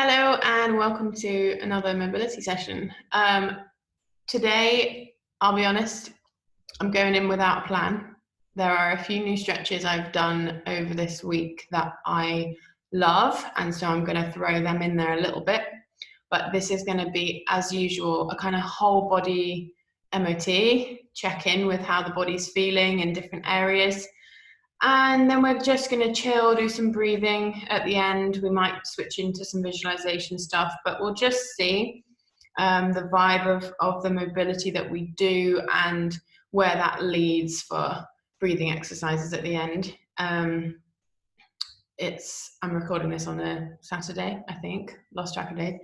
Hello and welcome to another mobility session. Today, I'll be honest, I'm going in without a plan. There are a few new stretches I've done over this week that I love, and so I'm going to throw them in there a little bit. But this is going to be, as usual, a kind of whole body MOT, check in with how the body's feeling in different areas. And then we're just going to chill, do some breathing at the end. We might switch into some visualization stuff, but we'll just see the vibe of the mobility that we do and where that leads for breathing exercises at the end. I'm recording this on a Saturday, I think, lost track of days.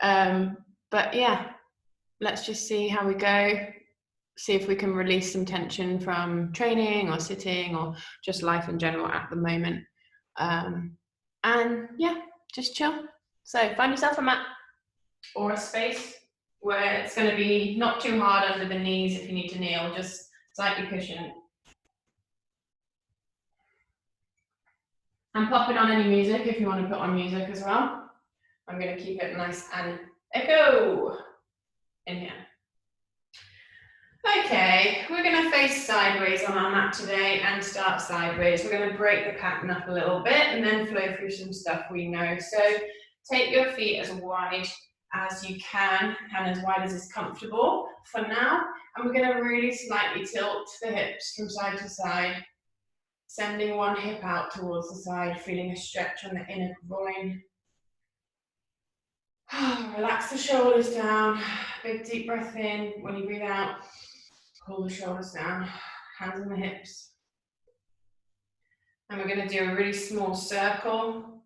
But yeah, let's just see how we go. See if we can release some tension from training or sitting or just life in general at the moment. And yeah, just chill. So find yourself a mat or a space where it's going to be not too hard under the knees if you need to kneel, just slightly cushioned. And pop it on any music if you want to put on music as well. I'm going to keep it nice and echo in here. Okay, we're going to face sideways on our mat today and start sideways. We're going to break the pattern up a little bit and then flow through some stuff we know. So take your feet as wide as you can and as wide as is comfortable for now. And we're going to really slightly tilt the hips from side to side, sending one hip out towards the side, feeling a stretch on the inner groin. Relax the shoulders down, big deep breath in. When you breathe out, pull the shoulders down, hands on the hips. And we're going to do a really small circle,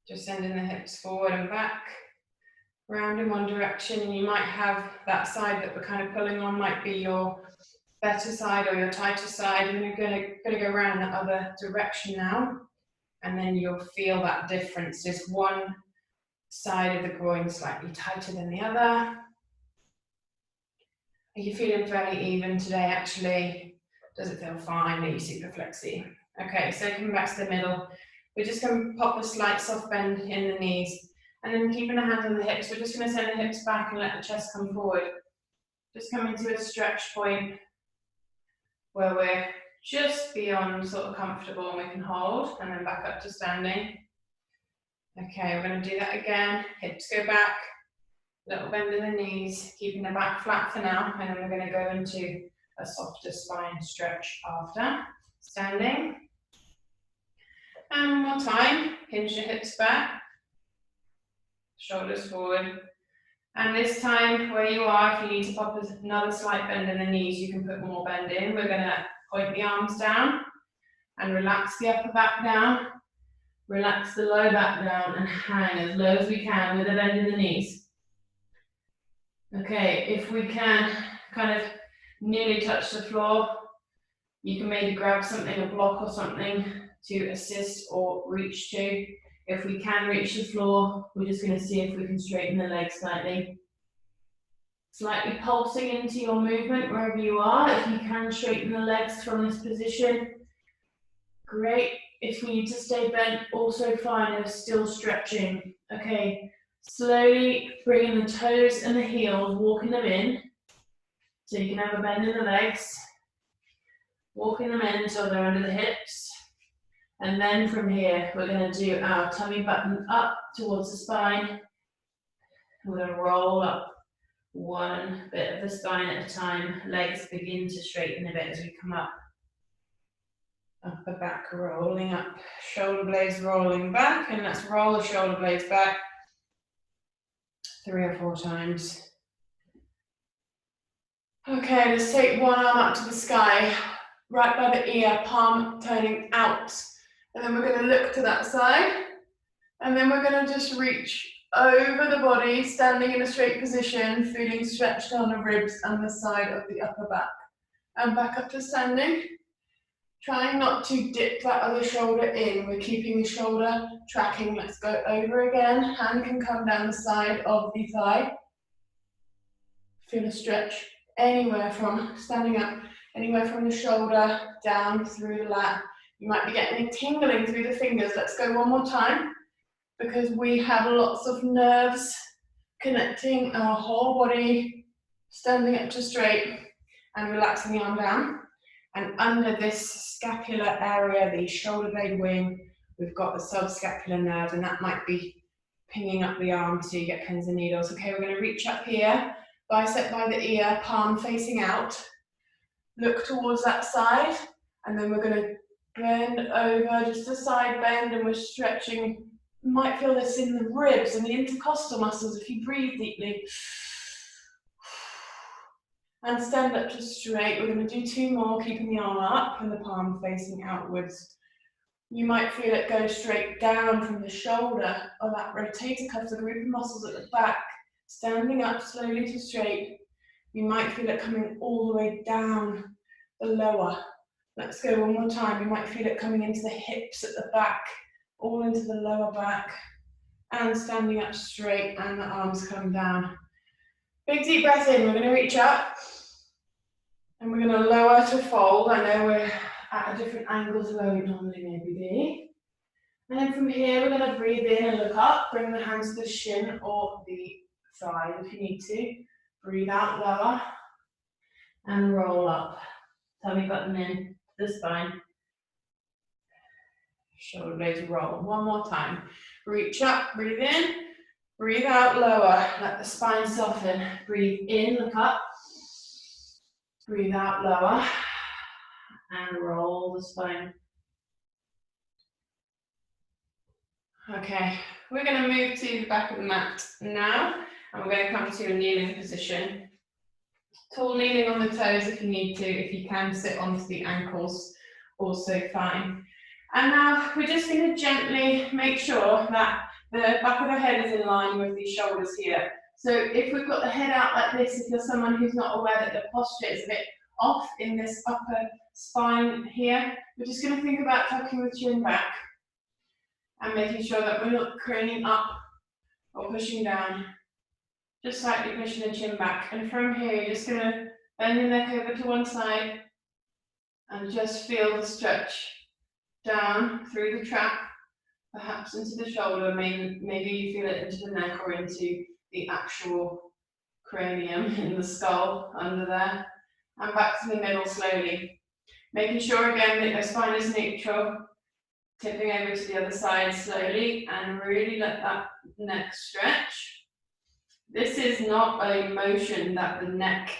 just sending the hips forward and back, round in one direction. And you might have that side that we're kind of pulling on might be your better side or your tighter side, and we're going to go around the other direction now. And then you'll feel that difference. Just one side of the groin slightly tighter than the other. Are you feeling fairly even today, actually? Does it feel fine? Are you super flexy? Okay, so coming back to the middle, we're just going to pop a slight soft bend in the knees, and then keeping the hands on the hips, we're just going to send the hips back and let the chest come forward. Just come into a stretch point where we're just beyond sort of comfortable and we can hold, and then back up to standing. Okay, we're going to do that again. Hips go back. Little bend in the knees, keeping the back flat for now, and then we're going to go into a softer spine stretch after. Standing. And one more time, hinge your hips back, shoulders forward. And this time, where you are, if you need to pop another slight bend in the knees, you can put more bend in. We're going to point the arms down and relax the upper back down, relax the low back down, and hang as low as we can with a bend in the knees. Okay, if we can kind of nearly touch the floor, you can maybe grab something, a block or something to assist or reach to. If we can reach the floor, we're just going to see if we can straighten the legs slightly. Slightly pulsing into your movement wherever you are. If you can straighten the legs from this position, great. If you need to stay bent, also fine, they're still stretching. Okay. Slowly bringing the toes and the heels, walking them in. So you can have a bend in the legs. Walking them in until they're under the hips. And then from here, we're going to do our tummy button up towards the spine. We're going to roll up one bit of the spine at a time. Legs begin to straighten a bit as we come up. Upper back rolling up. Shoulder blades rolling back. And let's roll the shoulder blades back 3 or 4 times. Okay, let's take one arm up to the sky, right by the ear, palm turning out. And then we're going to look to that side. And then we're going to just reach over the body, standing in a straight position, feeling stretched on the ribs and the side of the upper back. And back up to standing. Trying not to dip that other shoulder in. We're keeping the shoulder tracking. Let's go over again. Hand can come down the side of the thigh. Feel a stretch anywhere from standing up, anywhere from the shoulder down through the lat. You might be getting a tingling through the fingers. Let's go one more time. because we have lots of nerves connecting our whole body, standing up to straight and relaxing the arm down. And under this scapular area, the shoulder blade wing, we've got the subscapular nerve, and that might be pinging up the arm so you get pins and needles. Okay, we're going to reach up here, bicep by the ear, palm facing out. Look towards that side, and then we're going to bend over, just a side bend, and we're stretching. You might feel this in the ribs and the intercostal muscles if you breathe deeply. And stand up to straight. We're going to do 2 more, keeping the arm up and the palm facing outwards. You might feel it go straight down from the shoulder, or that rotator cuff, the group of muscles at the back, standing up slowly to straight. You might feel it coming all the way down the lower. Let's go one more time. You might feel it coming into the hips at the back, all into the lower back, and standing up straight, and the arms come down. Big deep breath in. We're going to reach up, and we're going to lower to fold. I know we're at a different angle to where we normally maybe be. And then from here, we're going to breathe in and look up. Bring the hands to the shin or the thigh if you need to. Breathe out, lower, and roll up. Tummy button in, the spine. Shoulder blades roll. One more time. Reach up, breathe in. Breathe out, lower. Let the spine soften. Breathe in, look up. Breathe out, lower. And roll the spine. Okay, we're going to move to the back of the mat now, and we're going to come to a kneeling position. Tall kneeling on the toes if you need to. If you can sit onto the ankles, also fine. And now we're just going to gently make sure that the back of the head is in line with the shoulders here. So if we've got the head out like this, if you're someone who's not aware that the posture is a bit off in this upper spine here, we're just going to think about tucking the chin back and making sure that we're not craning up or pushing down. Just slightly pushing the chin back. And from here, you're just going to bend your neck over to one side and just feel the stretch down through the trap, perhaps into the shoulder. Maybe you feel it into the neck or into the actual cranium in the skull under there. And back to the middle slowly. Making sure again that your spine is neutral. Tipping over to the other side slowly and really let that neck stretch. This is not a motion that the neck,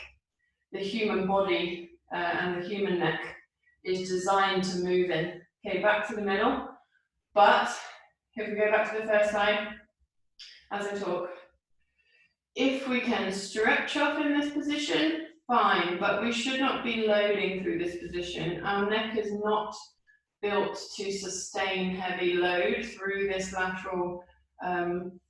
the human body and the human neck is designed to move in. Okay, back to the middle. But if we go back to the first side, as I talk, if we can stretch up in this position, fine, but we should not be loading through this position. Our neck is not built to sustain heavy load through this lateral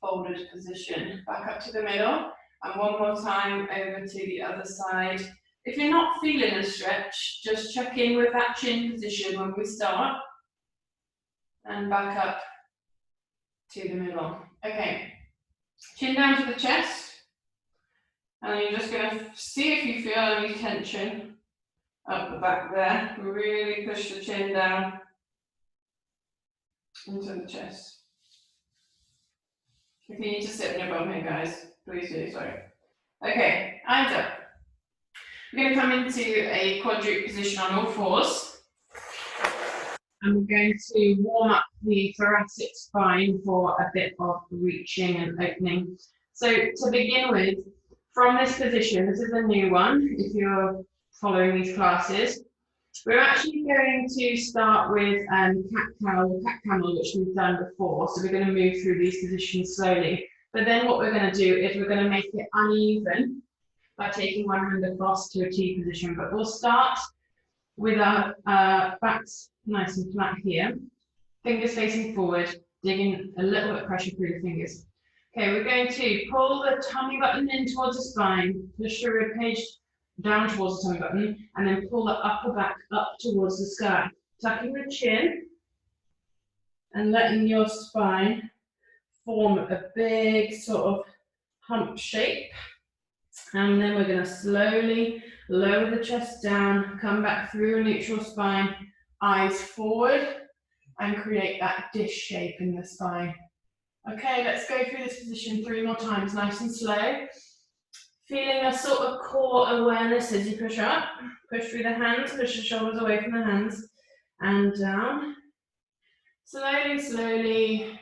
folded position. Back up to the middle, and one more time over to the other side. If you're not feeling a stretch, just check in with that chin position when we start, and back up to the middle. Okay, chin down to the chest, and you're just going to see if you feel any tension up the back there. Really push the chin down into the chest. If you need to sit on your bum here, guys, please do, sorry. Okay, eyes up. We're going to come into a quadruped position on all fours. And we're going to warm up the thoracic spine for a bit of reaching and opening. So to begin with, from this position, this is a new one, if you're following these classes, we're actually going to start with cat-cow, cat-camel, which we've done before. So we're going to move through these positions slowly. But then what we're going to do is we're going to make it uneven by taking one hand across to a T position. But we'll start with our backs nice and flat here, fingers facing forward, digging a little bit of pressure through the fingers. Okay, we're going to pull the tummy button in towards the spine, push the rib cage down towards the tummy button, and then pull the upper back up towards the sky. Tucking the chin and letting your spine form a big sort of hump shape. And then we're going to slowly lower the chest down, come back through a neutral spine, eyes forward, and create that dish shape in the spine. Okay, let's go through this position 3 more times, nice and slow. Feeling a sort of core awareness as you push up. Push through the hands, push the shoulders away from the hands, and down. Slowly, slowly,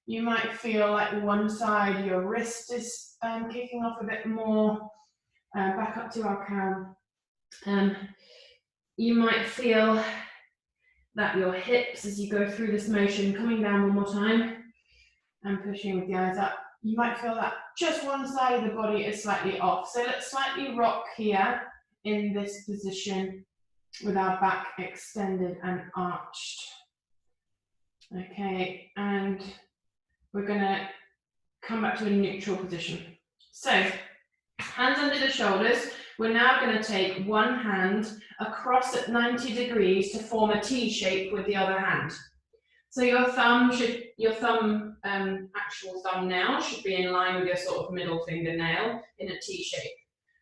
you might feel like one side, your wrist is kicking off a bit more. Back up to our cow. You might feel that your hips, as you go through this motion, coming down one more time and pushing with the eyes up. You might feel that just one side of the body is slightly off. So let's slightly rock here in this position with our back extended and arched. Okay, and we're gonna come back to a neutral position. So, hands under the shoulders. We're now going to take one hand across at 90 degrees to form a T shape with the other hand. So your actual thumbnail should be in line with your sort of middle fingernail in a T shape.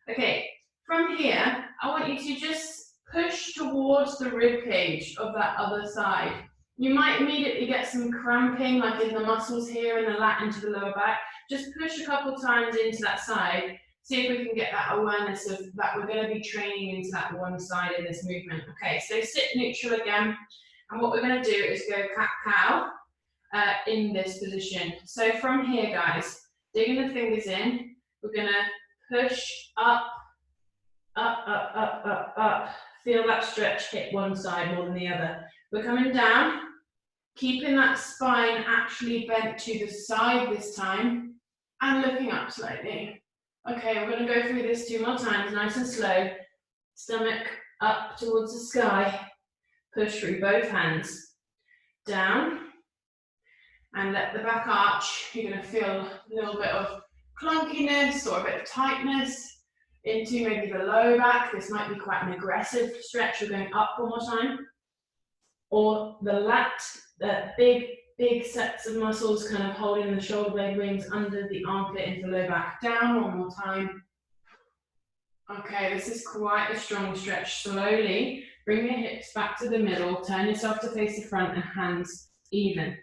Okay, from here, I want you to just push towards the rib cage of that other side. You might immediately get some cramping, like in the muscles here in the lat into the lower back. Just push a couple times into that side. See if we can get that awareness of that we're going to be training into that one side in this movement. Okay, so sit neutral again. And what we're going to do is go cat-cow in this position. So from here, guys, digging the fingers in, we're going to push up, up, up, up, up, up. Feel that stretch hit one side more than the other. We're coming down, keeping that spine actually bent to the side this time, and looking up slightly. Okay, we're going to go through this 2 more times, nice and slow. Stomach up towards the sky. Push through both hands. Down. And let the back arch. You're going to feel a little bit of clunkiness or a bit of tightness into maybe the low back. This might be quite an aggressive stretch. We're going up 1 more time. Or the lat, big sets of muscles kind of holding the shoulder blade wings under the armpit into the low back. Down 1 more time. Okay, this is quite a strong stretch. Slowly bring your hips back to the middle, turn yourself to face the front and hands even.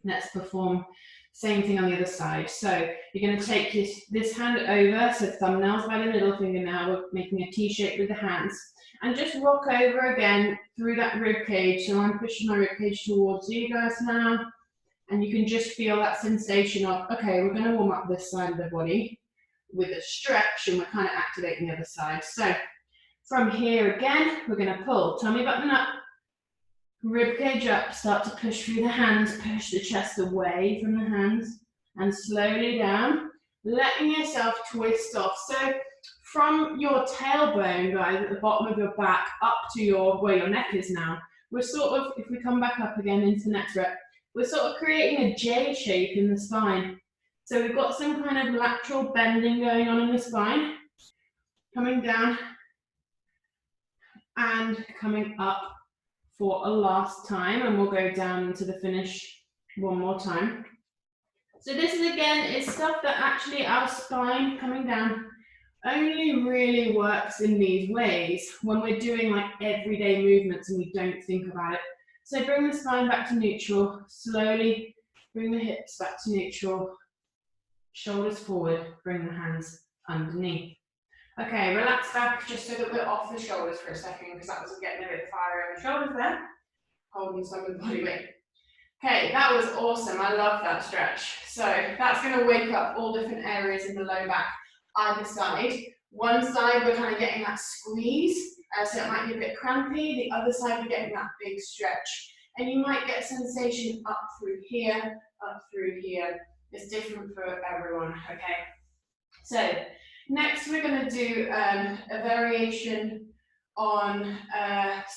Let's perform same thing on the other side. So you're going to take this hand over, so thumbnails by the middle finger now, we're making a T shape with the hands. And just rock over again through that rib cage. So I'm pushing my rib cage towards you guys now. And you can just feel that sensation of, okay, we're going to warm up this side of the body with a stretch, and we're kind of activating the other side. So from here again, we're going to pull tummy button up, rib cage up, start to push through the hands, push the chest away from the hands, and slowly down, letting yourself twist off. So from your tailbone, guys, at the bottom of your back, up to where your neck is now, we're sort of, if we come back up again into next rep, we're sort of creating a J shape in the spine. So we've got some kind of lateral bending going on in the spine, coming down and coming up for a last time, and we'll go down into the finish 1 more time. So this is again, is stuff that actually our spine coming down only really works in these ways when we're doing like everyday movements and we don't think about it. So bring the spine back to neutral, slowly bring the hips back to neutral, shoulders forward, bring the hands underneath. Okay, relax back just so that we're off the shoulders for a second, because that was getting a bit fiery on the shoulders there, holding some of the body weight. Okay, that was awesome. I love that stretch. So that's going to wake up all different areas in the low back, either side. One side we're kind of getting that squeeze, so it might be a bit crampy. The other side we're getting that big stretch. And you might get sensation up through here, up through here. It's different for everyone, okay? So next we're going to do a variation on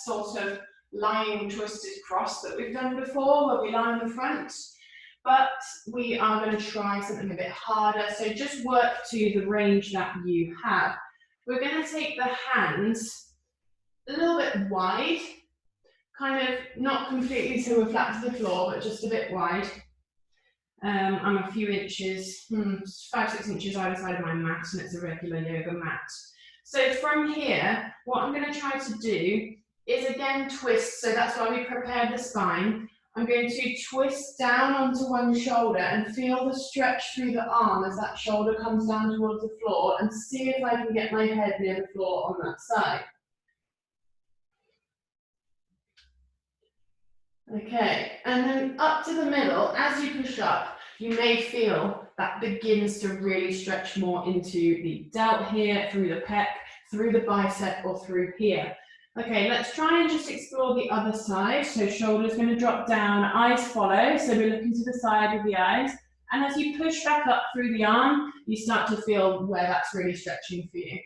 sort of lying twisted cross that we've done before, where we lie on the front, but we are going to try something a bit harder. So just work to the range that you have. We're going to take the hands a little bit wide, kind of not completely so we're flat to the floor, but just a bit wide. I'm a few inches, 5-6 inches either side of my mat, and it's a regular yoga mat. So from here, what I'm going to try to do is again twist, so that's why we prepared the spine. I'm going to twist down onto one shoulder and feel the stretch through the arm as that shoulder comes down towards the floor, and see if I can get my head near the floor on that side. Okay, and then up to the middle. As you push up, you may feel that begins to really stretch more into the delt here, through the pec, through the bicep, or through here. Okay, let's try and just explore the other side. So shoulders going to drop down, eyes follow, so we're looking to the side of the eyes. And as you push back up through the arm, you start to feel where that's really stretching for you.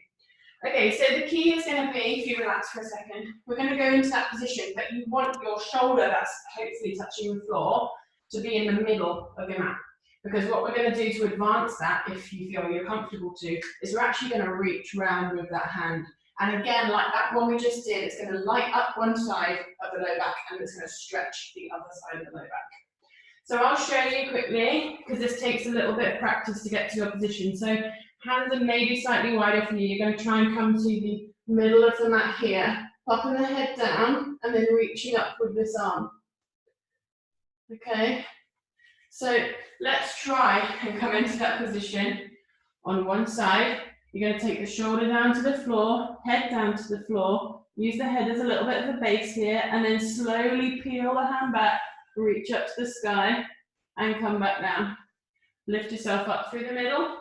Okay, so the key is going to be, if you relax for a second, we're going to go into that position, but you want your shoulder that's hopefully touching the floor to be in the middle of your mat. Because what we're going to do to advance that, if you feel you're comfortable to, is we're actually going to reach round with that hand. And again, like that one we just did, it's going to light up one side of the low back and it's going to stretch the other side of the low back. So I'll show you quickly, because this takes a little bit of practice to get to your position. So hands are maybe slightly wider for you. You're going to try and come to the middle of the mat here, popping the head down and then reaching up with this arm. Okay, so let's try and come into that position on one side. You're going to take the shoulder down to the floor, head down to the floor, use the head as a little bit of a base here, and then slowly peel the hand back, reach up to the sky, and come back down. Lift yourself up through the middle.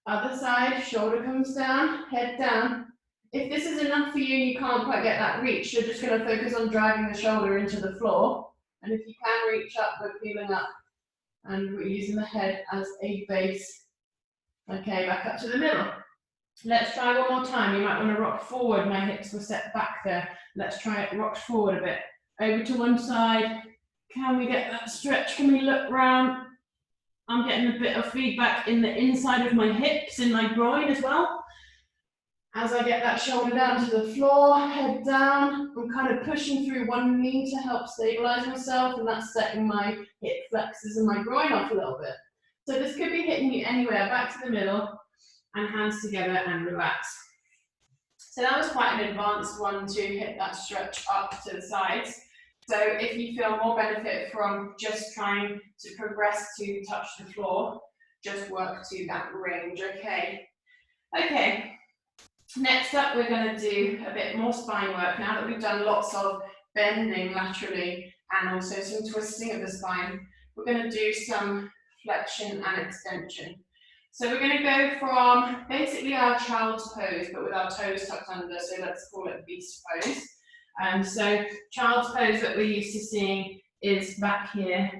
Other side, shoulder comes down, head down. If this is enough for you and you can't quite get that reach, you're just going to focus on driving the shoulder into the floor. And if you can reach up, we're peeling up. And we're using the head as a base. Okay, back up to the middle. Let's try one more time. You might want to rock forward. My hips were set back there. Let's try it, rock forward a bit. Over to one side. Can we get that stretch? Can we look round? I'm getting a bit of feedback in the inside of my hips, in my groin as well. As I get that shoulder down to the floor, head down, I'm kind of pushing through one knee to help stabilize myself, and that's setting my hip flexors and my groin off a little bit. So this could be hitting you anywhere, back to the middle, and hands together and relax. So that was quite an advanced one to hit that stretch up to the sides. So if you feel more benefit from just trying to progress to touch the floor, just work to that range, okay? Okay, next up we're going to do a bit more spine work. Now that we've done lots of bending laterally and also some twisting of the spine, we're going to do some flexion and extension. So we're going to go from basically our child's pose, but with our toes tucked under, so let's call it beast pose. So child's pose that we're used to seeing is back here.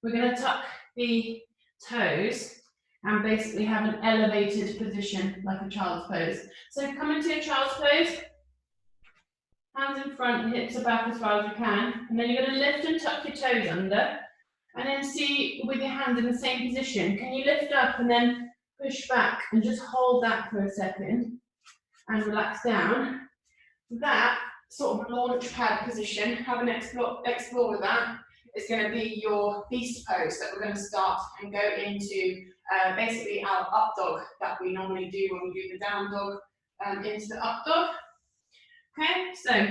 We're going to tuck the toes and basically have an elevated position like a child's pose. So come into your child's pose, hands in front, hips are back as far as you can, and then you're going to lift and tuck your toes under, and then see with your hands in the same position, can you lift up and then push back and just hold that for a second and relax down. That sort of launch pad position, have an explore with that. It's going to be your beast pose that we're going to start and go into basically our up dog that we normally do when we do the down dog into the up dog. Okay, so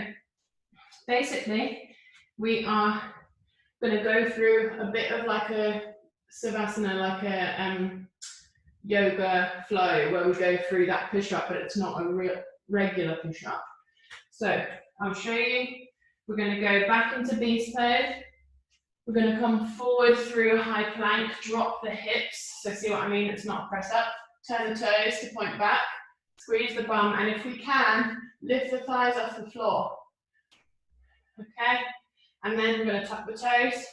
basically we are going to go through a bit of like a savasana, like a yoga flow where we go through that push-up, but it's not a real regular push-up. So I'll show you. We're going to go back into beast pose. We're going to come forward through a high plank, drop the hips. So see what I mean? It's not a press up. Turn the toes to point back, squeeze the bum, and if we can, lift the thighs off the floor. Okay? And then we're going to tuck the toes,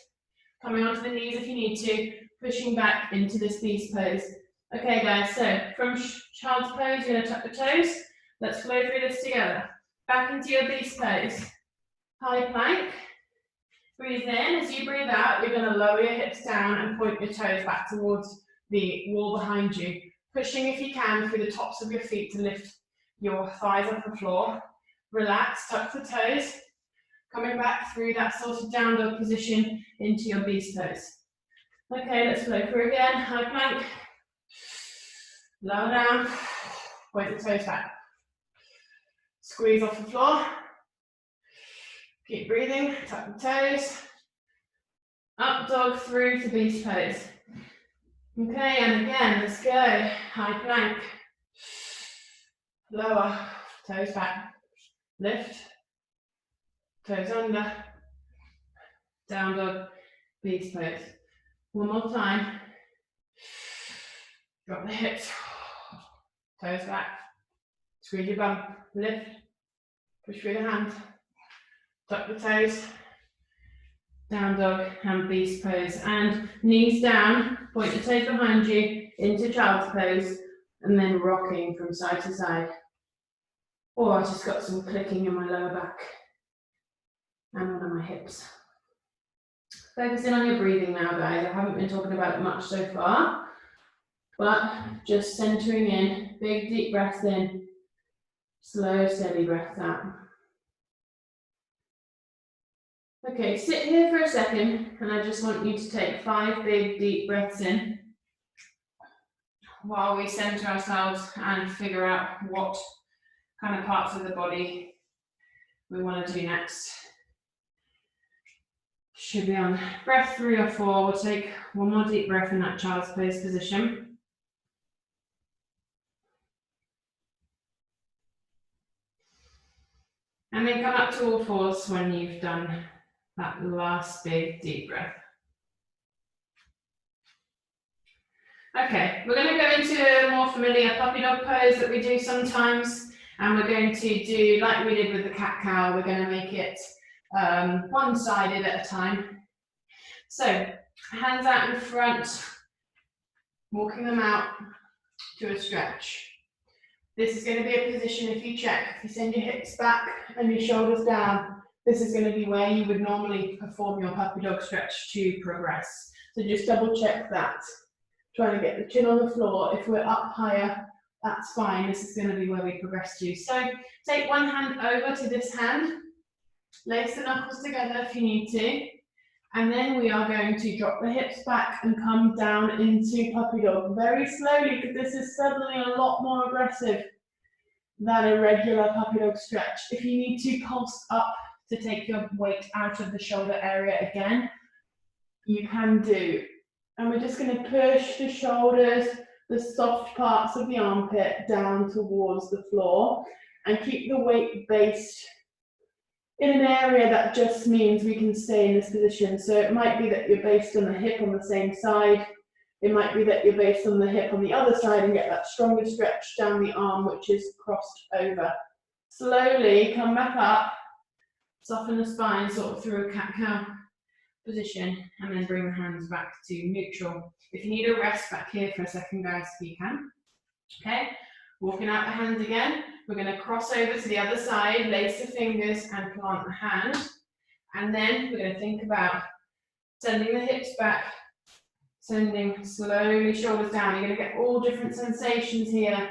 coming onto the knees if you need to, pushing back into this beast pose. Okay guys, so from child's pose, you're going to tuck the toes. Let's flow through this together. Back into your beast pose. High plank. Breathe in. As you breathe out, you're going to lower your hips down and point your toes back towards the wall behind you. Pushing, if you can, through the tops of your feet to lift your thighs off the floor. Relax, tuck the toes. Coming back through that sort of down dog position into your beast pose. Okay, let's flow through again. High plank. Lower down, point the toes back. Squeeze off the floor. Keep breathing, tuck the toes. Up dog through to beast pose. Okay, and again, let's go. High plank. Lower, toes back. Lift, toes under. Down dog, beast pose. One more time. Drop the hips. Toes back. Squeeze your bum. Lift. Push through the hands. Tuck the toes. Down dog and beast pose. And knees down. Point the toes behind you into child's pose. And then rocking from side to side. Oh, I just got some clicking in my lower back. And one of my hips. Focusing on your breathing now, guys. I haven't been talking about it much so far. But just centering in. Big deep breaths in. Slow, steady breaths out. Okay, sit here for a second, and I just want you to take 5 big deep breaths in while we center ourselves and figure out what kind of parts of the body we want to do next. Should be on breath 3 or 4. We'll take one more deep breath in that child's pose position. And then come up to all fours when you've done that last big deep breath. Okay, we're going to go into a more familiar puppy dog pose that we do sometimes, and we're going to do like we did with the cat cow. We're going to make it one-sided at a time. So, hands out in front, walking them out to a stretch. This is going to be a position, if you check, if you send your hips back and your shoulders down, this is going to be where you would normally perform your puppy dog stretch to progress. So just double check that. Trying to get the chin on the floor. If we're up higher, that's fine. This is going to be where we progress to. So take one hand over to this hand, lace the knuckles together if you need to, and then we are going to drop the hips back and come down into puppy dog very slowly, because this is suddenly a lot more aggressive than a regular puppy dog stretch. If you need to pulse up to take your weight out of the shoulder area again, you can do. And we're just going to push the shoulders, the soft parts of the armpit down towards the floor, and keep the weight based in an area that just means we can stay in this position. So it might be that you're based on the hip on the same side. It might be that you're based on the hip on the other side and get that stronger stretch down the arm, which is crossed over. Slowly come back up, soften the spine sort of through a cat-cow position, and then bring the hands back to neutral. If you need a rest back here for a second, guys, you can. Okay, walking out the hands again. We're going to cross over to the other side, lace the fingers and plant the hand. And then we're going to think about sending the hips back, sending slowly shoulders down. You're going to get all different sensations here.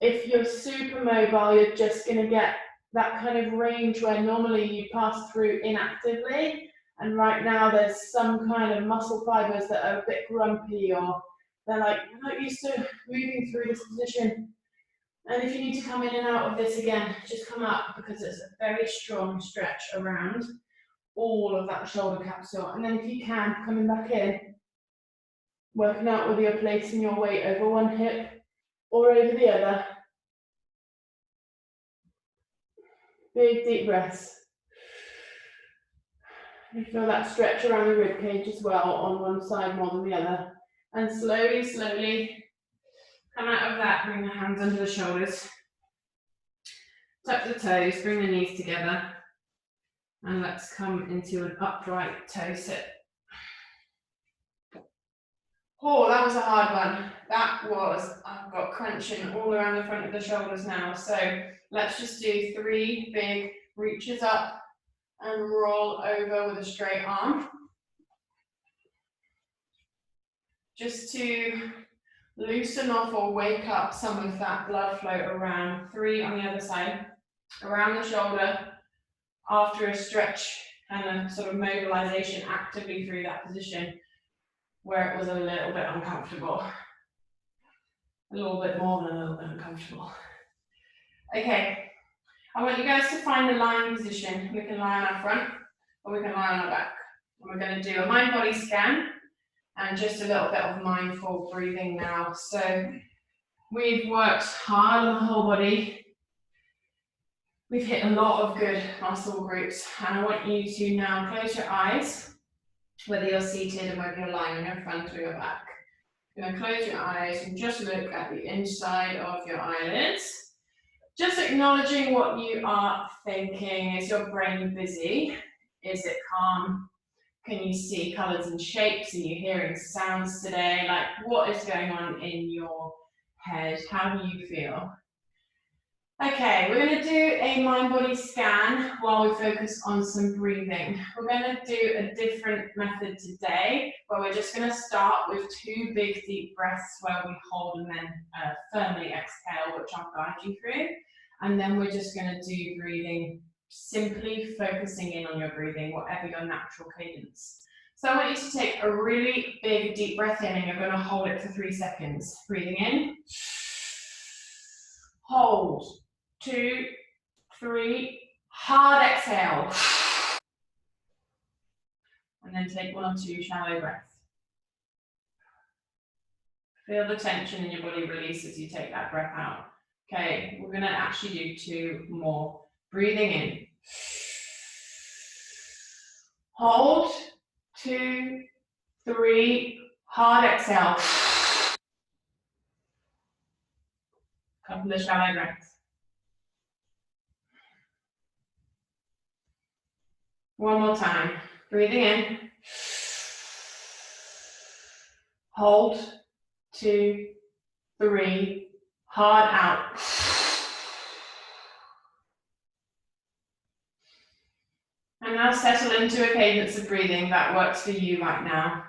If you're super mobile, you're just going to get that kind of range where normally you pass through inactively. And right now there's some kind of muscle fibers that are a bit grumpy, or they're like, you're not used to moving through this position. And if you need to come in and out of this again, just come up, because it's a very strong stretch around all of that shoulder capsule. And then if you can, coming back in, working out whether you're placing your weight over one hip or over the other. Big deep breaths. You feel that stretch around the rib cage as well on one side more than the other. And slowly, slowly come out of that, bring the hands under the shoulders. Tuck the toes, bring the knees together. And let's come into an upright toe sit. Oh, that was a hard one. That was, I've got crunching all around the front of the shoulders now. So let's just do 3 big reaches up and roll over with a straight arm. Just to loosen off or wake up some of that blood flow around. 3 on the other side, around the shoulder, after a stretch and a sort of mobilization actively through that position where it was a little bit uncomfortable. A little bit more than a little bit uncomfortable. Okay, I want you guys to find the lying position. We can lie on our front or we can lie on our back. We're going to do a mind-body scan and just a little bit of mindful breathing now. So we've worked hard on the whole body. We've hit a lot of good muscle groups, and I want you to now close your eyes, whether you're seated and whether you're lying on your front or your back. You're going to close your eyes and just look at the inside of your eyelids. Just acknowledging what you are thinking. Is your brain busy? Is it calm? Can you see colours and shapes? Are you hearing sounds today? Like, what is going on in your head? How do you feel? Okay, we're going to do a mind-body scan while we focus on some breathing. We're going to do a different method today, where we're just going to start with 2 big deep breaths where we hold and then firmly exhale, which I'll guide you through. And then we're just going to do breathing, simply focusing in on your breathing, whatever your natural cadence. So I want you to take a really big deep breath in, and you're going to hold it for 3 seconds. Breathing in, hold, 2, 3, hard exhale. And then take 1 or 2 shallow breaths. Feel the tension in your body release as you take that breath out. Okay, we're going to actually do 2 more. Breathing in. Hold, 2, 3, hard exhale. Couple of shallow breaths. One more time. Breathing in. Hold, 2, 3, hard out. And now settle into a cadence of breathing that works for you right now.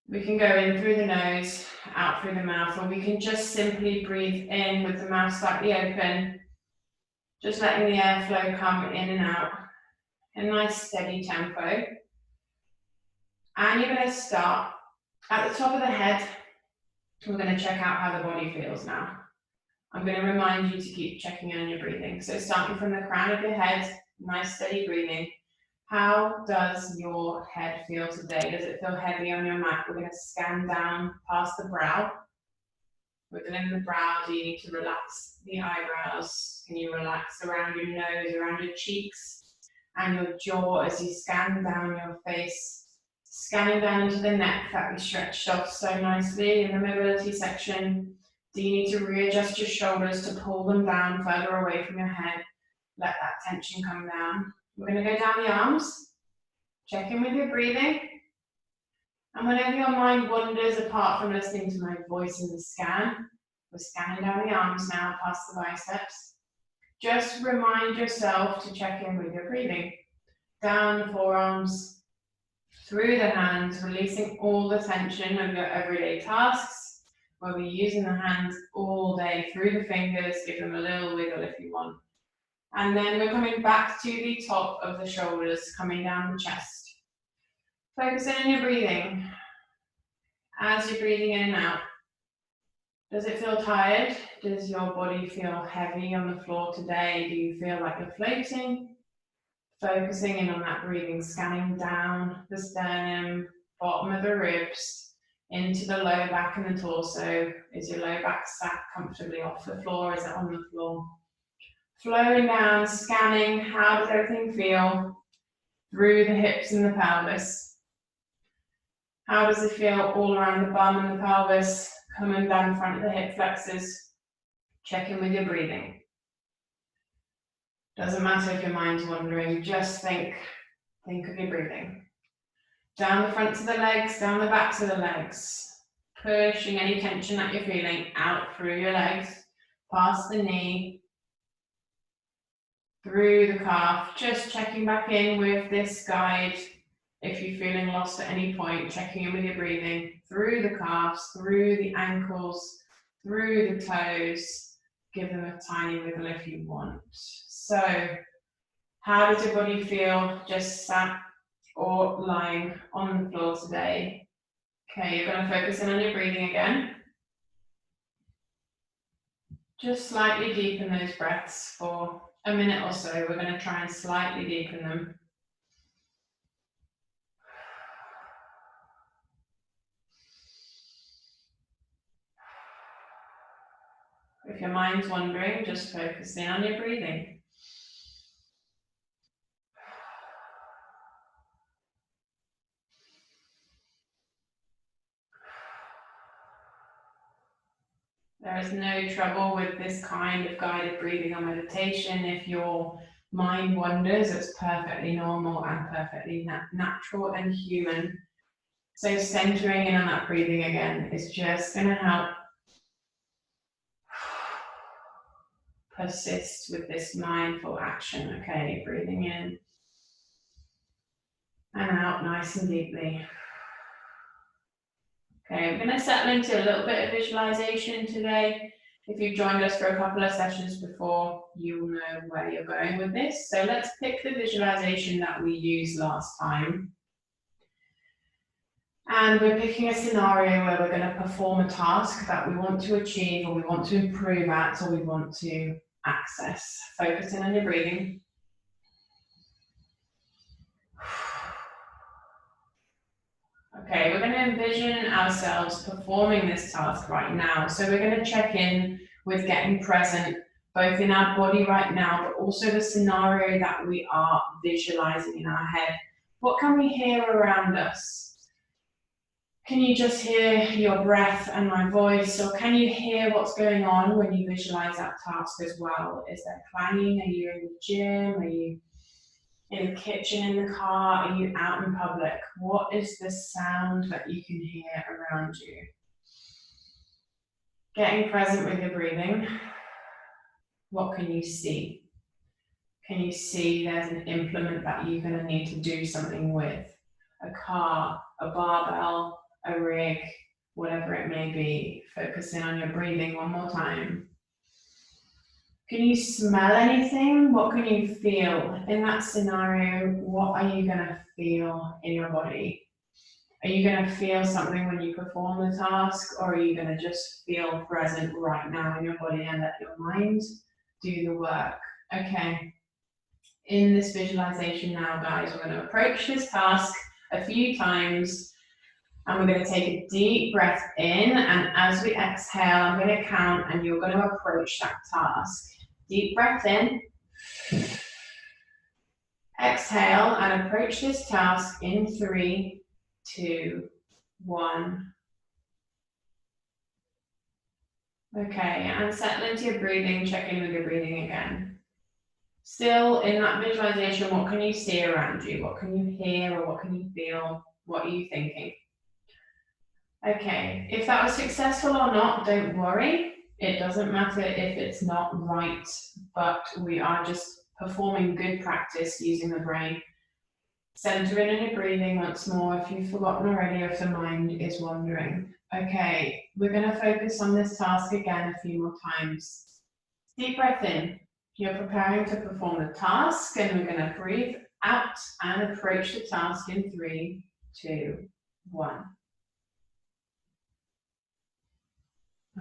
We can go in through the nose, out through the mouth, or we can just simply breathe in with the mouth slightly open, just letting the airflow come in and out in a nice steady tempo. And you're going to start at the top of the head. We're going to check out how the body feels now. I'm going to remind you to keep checking in on your breathing. So starting from the crown of your head, nice steady breathing. How does your head feel today? Does it feel heavy on your mat? We're going to scan down past the brow. Within the brow, do you need to relax the eyebrows? Can you relax around your nose, around your cheeks, and your jaw as you scan down your face? Scanning down into the neck that we stretched off so nicely in the mobility section. Do you need to readjust your shoulders to pull them down further away from your head? Let that tension come down. We're going to go down the arms. Check in with your breathing. And whenever your mind wanders apart from listening to my voice in the scan, we're scanning down the arms now past the biceps. Just remind yourself to check in with your breathing. Down the forearms, through the hands, releasing all the tension of your everyday tasks, where we're using the hands all day, through the fingers, give them a little wiggle if you want. And then we're coming back to the top of the shoulders, coming down the chest. Focus in on your breathing. As you're breathing in and out, does it feel tired? Does your body feel heavy on the floor today? Do you feel like you're floating? Focusing in on that breathing, scanning down the sternum, bottom of the ribs, into the low back and the torso. Is your low back sat comfortably off the floor? Is it on the floor? Flowing down, scanning, how does everything feel through the hips and the pelvis? How does it feel all around the bum and the pelvis, coming down the front of the hip flexors? Check in with your breathing. Doesn't matter if your mind's wandering, just think of your breathing. Down the front of the legs, down the backs of the legs, pushing any tension that you're feeling out through your legs, past the knee, through the calf, just checking back in with this guide. If you're feeling lost at any point, checking in with your breathing, through the calves, through the ankles, through the toes. Give them a tiny wiggle if you want. So, how does your body feel just sat or lying on the floor today? Okay, you're going to focus in on your breathing again. Just slightly deepen those breaths for a minute or so. We're going to try and slightly deepen them. If your mind's wandering, just focus in on your breathing. There is no trouble with this kind of guided breathing or meditation. If your mind wanders, it's perfectly normal and perfectly natural and human. So centering in on that breathing again is just going to help persist with this mindful action. Okay, breathing in and out nice and deeply. Okay, we're going to settle into a little bit of visualization today. If you've joined us for a couple of sessions before, you'll know where you're going with this. So let's pick the visualization that we used last time. And we're picking a scenario where we're going to perform a task that we want to achieve, or we want to improve at, or we want to access. Focusing on your breathing. Okay, we're going to envision ourselves performing this task right now. So we're going to check in with getting present, both in our body right now, but also the scenario that we are visualizing in our head. What can we hear around us? Can you just hear your breath and my voice, or can you hear what's going on when you visualize that task as well? Is there clanging? Are you in the gym? Are you in the kitchen, in the car? Are you out in public? What is the sound that you can hear around you? Getting present with your breathing. What can you see? Can you see there's an implement that you're going to need to do something with? A car, a barbell, a rig, whatever it may be. Focusing on your breathing one more time. Can you smell anything? What can you feel? In that scenario, what are you going to feel in your body? Are you going to feel something when you perform the task, or are you going to just feel present right now in your body and let your mind do the work? Okay. In this visualization now, guys, we're going to approach this task a few times, and we're going to take a deep breath in, and as we exhale, I'm going to count, and you're going to approach that task. Deep breath in. Exhale and approach this task in 3, 2, 1. Okay, and settle into your breathing, check in with your breathing again. Still in that visualization, what can you see around you? What can you hear, or what can you feel? What are you thinking? Okay, if that was successful or not, don't worry. It doesn't matter if it's not right, but we are just performing good practice using the brain. Center in on your breathing once more if you've forgotten already, if the mind is wandering. Okay, we're going to focus on this task again a few more times. Deep breath in. You're preparing to perform the task, and we're going to breathe out and approach the task in 3, 2, 1.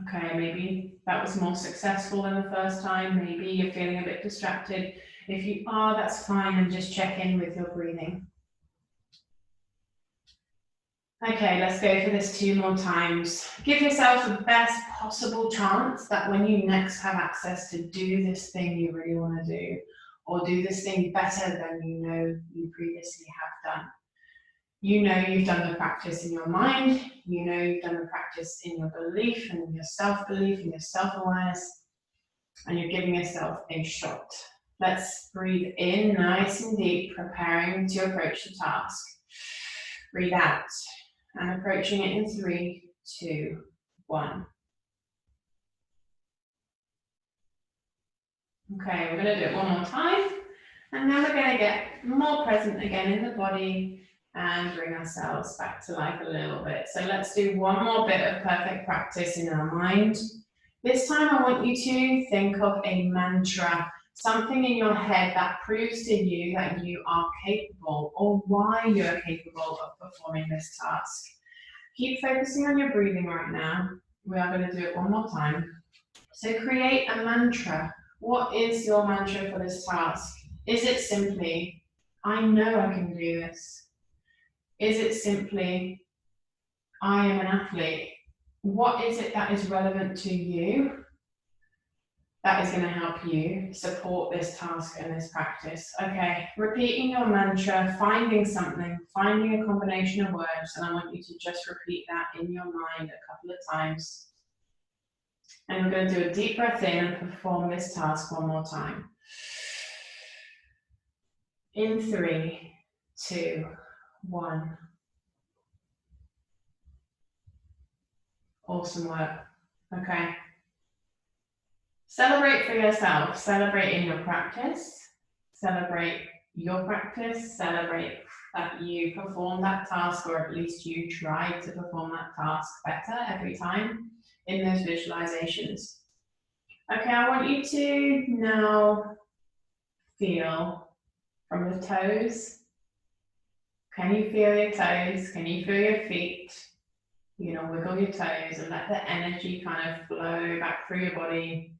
Okay, maybe that was more successful than the first time. Maybe you're feeling a bit distracted. If you are, that's fine, and just check in with your breathing. Okay, let's go for this 2 more times. Give yourself the best possible chance that when you next have access to do this thing you really want to do, or do this thing better than you know you previously have done. You know you've done the practice in your mind, you know you've done the practice in your belief and in your self-belief and your self-awareness, and you're giving yourself a shot. Let's breathe in nice and deep, preparing to approach the task. Breathe out and approaching it in 3, 2, 1. Okay, we're going to do it one more time, and now we're going to get more present again in the body and bring ourselves back to life a little bit. So let's do one more bit of perfect practice in our mind. This time I want you to think of a mantra, something in your head that proves to you that you are capable, or why you're capable of performing this task. Keep focusing on your breathing right now. We are going to do it one more time. So create a mantra. What is your mantra for this task? Is it simply, I know I can do this? Is it simply, I am an athlete? What is it that is relevant to you? that is going to help you support this task and this practice. Okay, repeating your mantra, finding something, finding a combination of words, and I want you to just repeat that in your mind a couple of times. And we're going to do a deep breath in and perform this task one more time. In 3, 2, 1. Awesome work. Okay. Celebrate for yourself. Celebrate in your practice. Celebrate your practice. Celebrate that you perform that task, or at least you tried to perform that task better every time in those visualizations. Okay, I want you to now feel from the toes. Can you feel your toes? Can you feel your feet? You're going to wiggle your toes and let the energy kind of flow back through your body.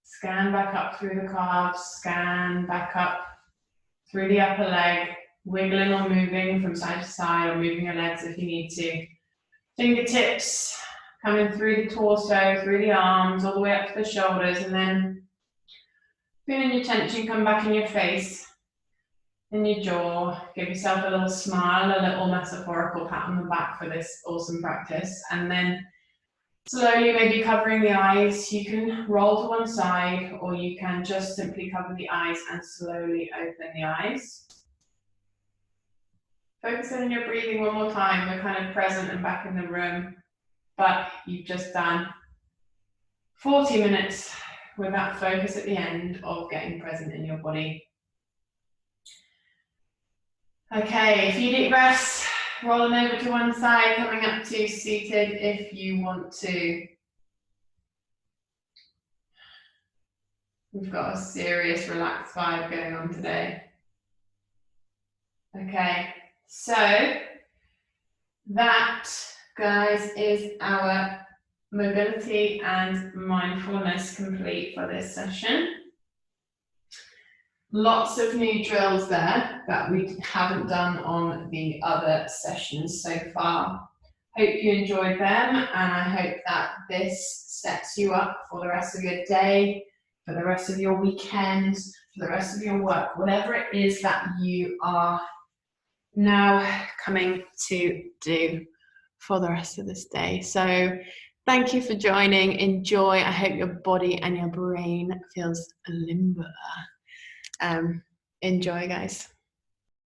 Scan back up through the calves, scan back up through the upper leg, wiggling or moving from side to side, or moving your legs if you need to. Fingertips coming through the torso, through the arms, all the way up to the shoulders, and then feeling your tension come back in your face, in your jaw. Give yourself a little smile, a little metaphorical pat on the back for this awesome practice, and then slowly maybe covering the eyes. You can roll to one side, or you can just simply cover the eyes and slowly open the eyes. Focus on your breathing one more time. We're kind of present and back in the room, but you've just done 40 minutes with that focus at the end of getting present in your body. Okay, a few deep breaths. Rolling over to one side, coming up to seated if you want to. We've got a serious relaxed vibe going on today. Okay, so that, guys, is our mobility and mindfulness complete for this session. Lots of new drills there that we haven't done on the other sessions so far. Hope you enjoyed them, and I hope that this sets you up for the rest of your day, for the rest of your weekend, for the rest of your work, whatever it is that you are now coming to do for the rest of this day. So thank you for joining. Enjoy. I hope your body and your brain feels limber. Enjoy, guys.